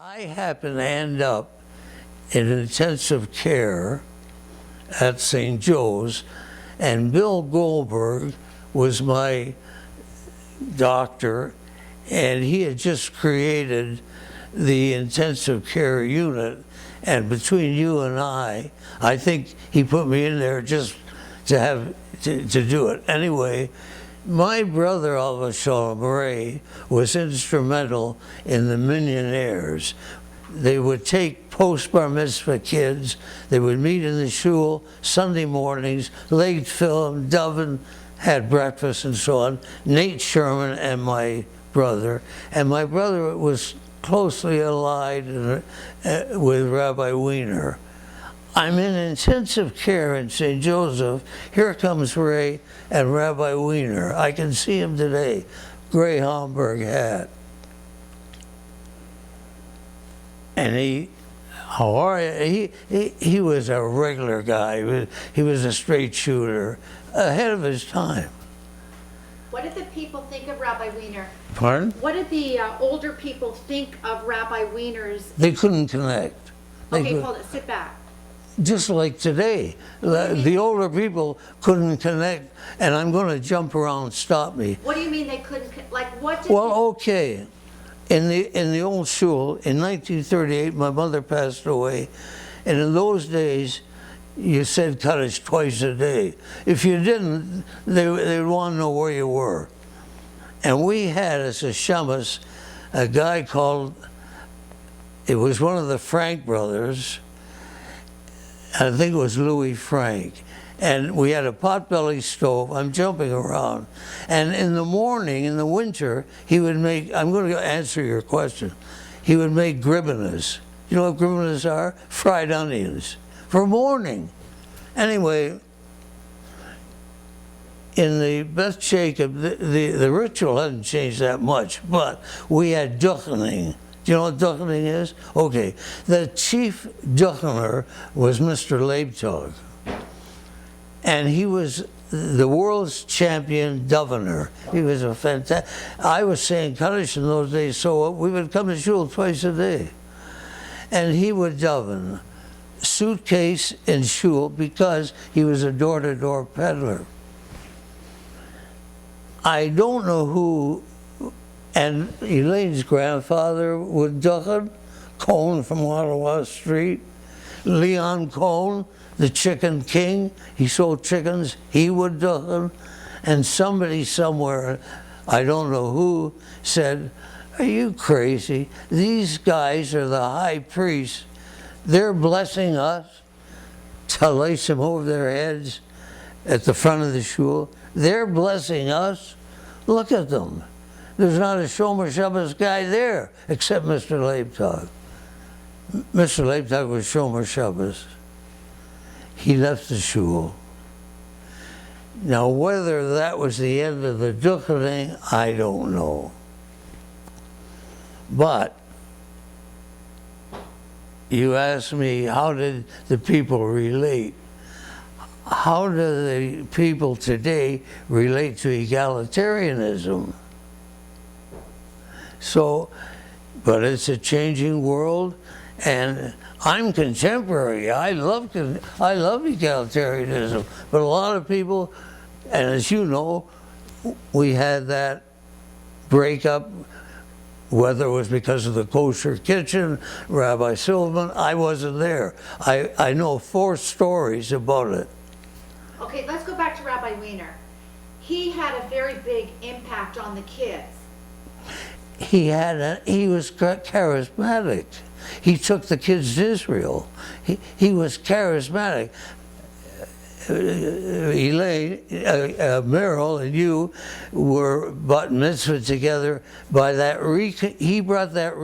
I happened to end up in intensive care at St. Joe's, and Bill Goldberg was my doctor, and he had just created the intensive care unit. And between you and I think he put me in there just to do it. Anyway, my brother, Alva Shalom Ray, was instrumental in the Millionaires. They would take post-bar mitzvah kids, they would meet in the shul Sunday mornings, late film, Dovin had breakfast and so on, Nate Sherman and my brother. And my brother was closely allied with Rabbi Wiener. I'm in intensive care in St. Joseph. Here comes Ray and Rabbi Wiener. I can see him today, gray Homburg hat. And how are you? He was a regular guy. He was a straight shooter, ahead of his time. What did the people think of Rabbi Wiener? Pardon? What did the older people think of Rabbi Wiener's? They couldn't connect. Hold it, sit back. Just like today, the older people couldn't connect, and I'm going to jump around, stop me. What do you mean they couldn't, like what did Well, okay. In the old shul, in 1938, my mother passed away, and in those days, you said Kaddish twice a day. If you didn't, they would want to know where you were. And we had as a shamus a guy called, it was one of the Frank brothers, I think it was Louis Frank. And we had a potbelly stove. I'm jumping around. And in the morning, in the winter, he would make, I'm going to answer your question, he would make gribenas. You know what gribenas are? Fried onions for morning. Anyway, in the Beth Jacob, the ritual hasn't changed that much, but we had duchening. Do you know what duchening is? Okay. The chief duchener was Mr. Leibtag. And he was the world's champion dovener. He was a fantastic. I was saying Kaddish in those days, so we would come to shul twice a day. And he would doven, suitcase in shul, because he was a door-to-door peddler. I don't know who, and Elaine's grandfather would duchen, Cohn from Ottawa Street, Leon Cohn, the chicken king, he sold chickens, he would duchen, and somebody somewhere, I don't know who, said, "Are you crazy? These guys are the high priests. They're blessing us to lace them over their heads at the front of the shul. They're blessing us. Look at them. There's not a Shomer Shabbos guy there except Mr. Leibtag." Mr. Leibtag was Shomer Shabbos. He left the shul. Now, whether that was the end of the duchening, I don't know. But you asked me, how did the people relate? How do the people today relate to egalitarianism? So, but it's a changing world, and I'm contemporary. I love egalitarianism, but a lot of people, and as you know, we had that breakup, whether it was because of the kosher kitchen, Rabbi Silverman, I wasn't there. I know 4 stories about it. Okay, let's go back to Rabbi Wiener. He had a very big impact on the kids. He was charismatic. He took the kids to Israel. He was charismatic. Elaine, Meryl, and you were bat mitzvah together by that. He brought that